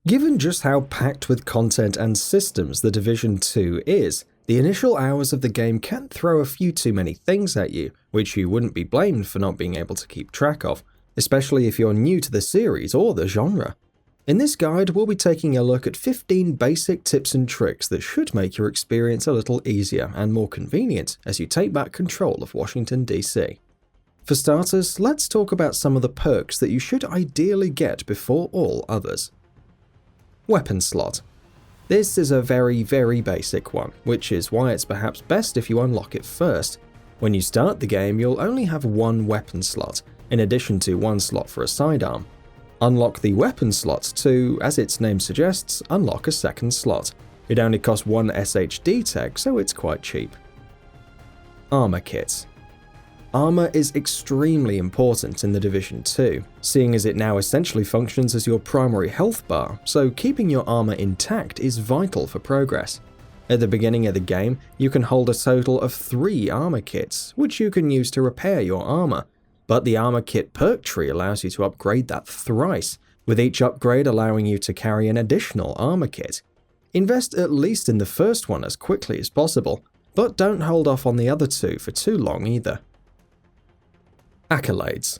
Given just how packed with content and systems The Division 2 is, the initial hours of the game can throw a few too many things at you, which you wouldn't be blamed for not being able to keep track of, especially if you're new to the series or the genre. In this guide, we'll be taking a look at 15 basic tips and tricks that should make your experience a little easier and more convenient as you take back control of Washington, D.C. For starters, let's talk about some of the perks that you should ideally get before all others. Weapon slot. This is a very basic one, which is why it's perhaps best if you unlock it first. When you start the game, you'll only have one weapon slot, in addition to one slot for a sidearm. Unlock the weapon slot to, as its name suggests, unlock a second slot. It only costs one SHD tag, so it's quite cheap. Armor kits. Armor is extremely important in The Division 2, seeing as it now essentially functions as your primary health bar, so keeping your armor intact is vital for progress. At the beginning of the game, you can hold a total of 3 armor kits, which you can use to repair your armor, but the armor kit perk tree allows you to upgrade that thrice, with each upgrade allowing you to carry an additional armor kit. Invest at least in the first one as quickly as possible, but don't hold off on the other 2 for too long either. Accolades.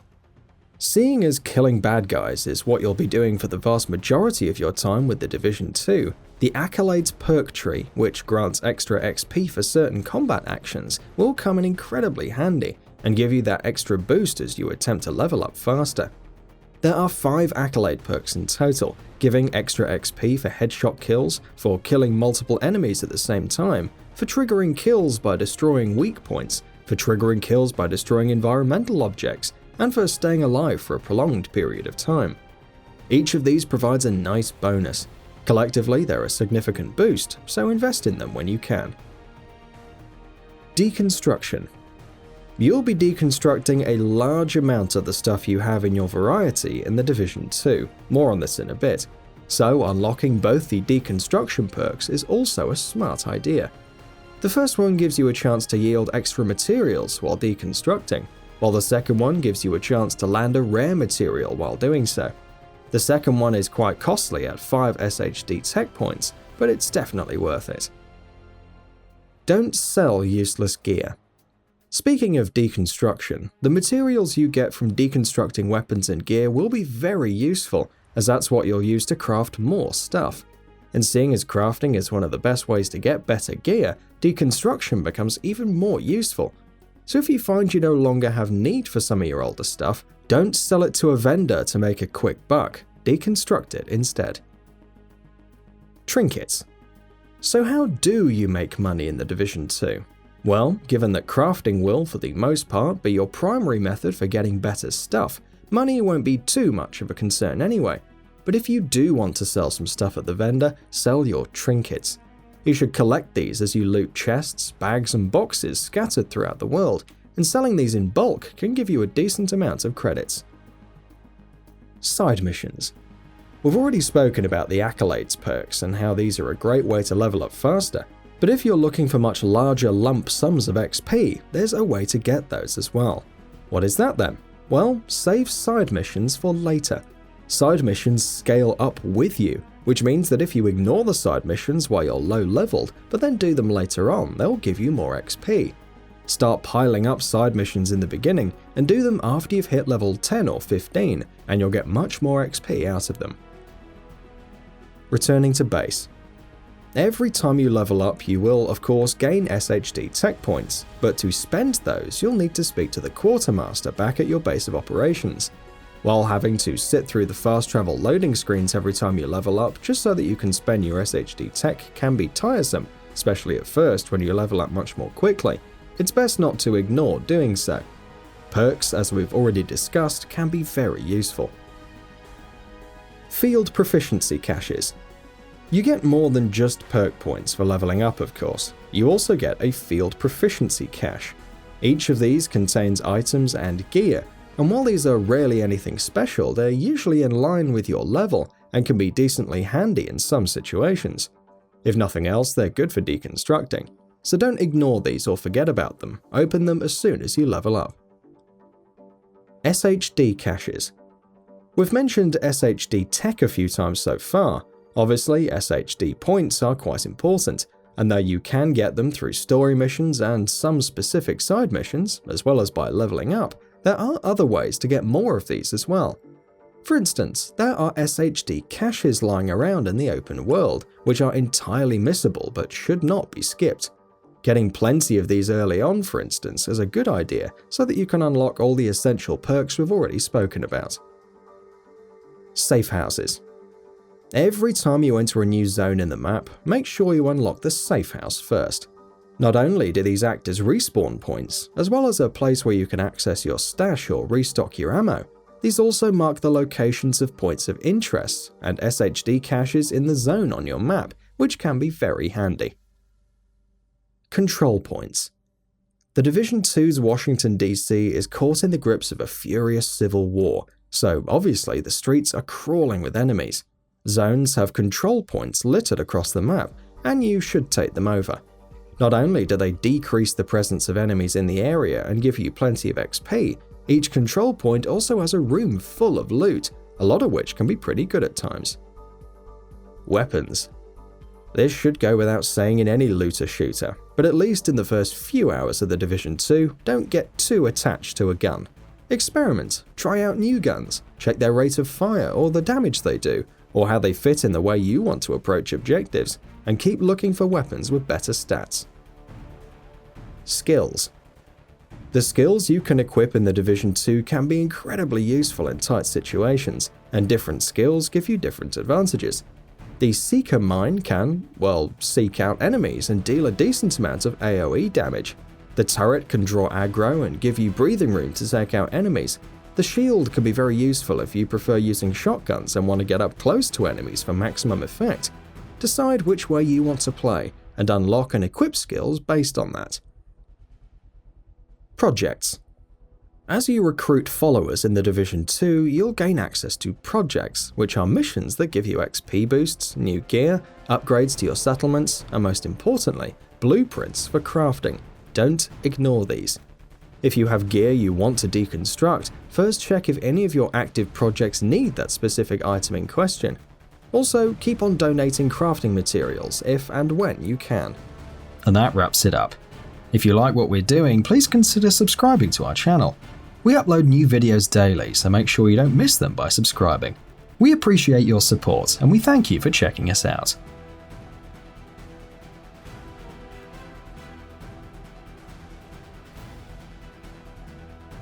Seeing as killing bad guys is what you'll be doing for the vast majority of your time with The Division 2, the Accolades perk tree, which grants extra XP for certain combat actions, will come in incredibly handy and give you that extra boost as you attempt to level up faster. There are 5 accolade perks in total, giving extra XP for headshot kills, for killing multiple enemies at the same time, for triggering kills by destroying weak points, for triggering kills by destroying environmental objects, and for staying alive for a prolonged period of time. Each of these provides a nice bonus. Collectively, they're a significant boost, so invest in them when you can. Deconstruction. You'll be deconstructing a large amount of the stuff you have in your variety in The Division 2, more on this in a bit, so unlocking both the deconstruction perks is also a smart idea. The first one gives you a chance to yield extra materials while deconstructing, while the second one gives you a chance to land a rare material while doing so. The second one is quite costly at 5 SHD tech points, but it's definitely worth it. Don't sell useless gear. Speaking of deconstruction, the materials you get from deconstructing weapons and gear will be very useful, as that's what you'll use to craft more stuff. And seeing as crafting is one of the best ways to get better gear, deconstruction becomes even more useful. So if you find you no longer have need for some of your older stuff, don't sell it to a vendor to make a quick buck, deconstruct it instead. Trinkets. So how do you make money in The Division 2? Well, given that crafting will, for the most part, be your primary method for getting better stuff, money won't be too much of a concern anyway. But if you do want to sell some stuff at the vendor, sell your trinkets. You should collect these as you loot chests, bags, and boxes scattered throughout the world, and selling these in bulk can give you a decent amount of credits. Side missions. We've already spoken about the Accolades perks and how these are a great way to level up faster, but if you're looking for much larger lump sums of XP, there's a way to get those as well. What is that then? Well, save side missions for later. Side missions scale up with you, which means that if you ignore the side missions while you're low leveled, but then do them later on, they'll give you more XP. Start piling up side missions in the beginning and do them after you've hit level 10 or 15, and you'll get much more XP out of them. Returning to base. Every time you level up, you will, of course, gain SHD tech points, but to spend those, you'll need to speak to the quartermaster back at your base of operations. While having to sit through the fast travel loading screens every time you level up just so that you can spend your SHD tech can be tiresome, especially at first when you level up much more quickly. It's best not to ignore doing so. Perks, as we've already discussed, can be very useful. Field proficiency caches. You get more than just perk points for leveling up, of course. You also get a field proficiency cache. Each of these contains items and gear, and while these are rarely anything special, they're usually in line with your level and can be decently handy in some situations. If nothing else, they're good for deconstructing, so don't ignore these or forget about them. Open them as soon as you level up. SHD caches. We've mentioned SHD tech a few times so far, Obviously, SHD points are quite important, and though you can get them through story missions and some specific side missions, as well as by leveling up, there are other ways to get more of these as well. For instance, there are SHD caches lying around in the open world, which are entirely missable but should not be skipped. Getting plenty of these early on, for instance, is a good idea so that you can unlock all the essential perks we've already spoken about. Safe houses. Every time you enter a new zone in the map, make sure you unlock the safe house first. Not only do these act as respawn points, as well as a place where you can access your stash or restock your ammo, these also mark the locations of points of interest and SHD caches in the zone on your map, which can be very handy. Control points. The Division 2's Washington DC is caught in the grips of a furious civil war, so obviously the streets are crawling with enemies. Zones have control points littered across the map, and you should take them over. Not only do they decrease the presence of enemies in the area and give you plenty of XP, each control point also has a room full of loot, a lot of which can be pretty good at times. Weapons. This should go without saying in any looter shooter, but at least in the first few hours of the Division 2, don't get too attached to a gun. Experiment, try out new guns, check their rate of fire or the damage they do, or how they fit in the way you want to approach objectives, and keep looking for weapons with better stats. Skills. The skills you can equip in the Division 2 can be incredibly useful in tight situations, and different skills give you different advantages. The Seeker Mine can, well, seek out enemies and deal a decent amount of AoE damage. The turret can draw aggro and give you breathing room to take out enemies. The shield can be very useful if you prefer using shotguns and want to get up close to enemies for maximum effect. Decide which way you want to play, and unlock and equip skills based on that. Projects. As you recruit followers in the Division 2, you'll gain access to projects, which are missions that give you XP boosts, new gear, upgrades to your settlements, and most importantly, blueprints for crafting. Don't ignore these. If you have gear you want to deconstruct, first check if any of your active projects need that specific item in question. Also, keep on donating crafting materials if and when you can. And that wraps it up. If you like what we're doing, please consider subscribing to our channel. We upload new videos daily, so make sure you don't miss them by subscribing. We appreciate your support, and we thank you for checking us out.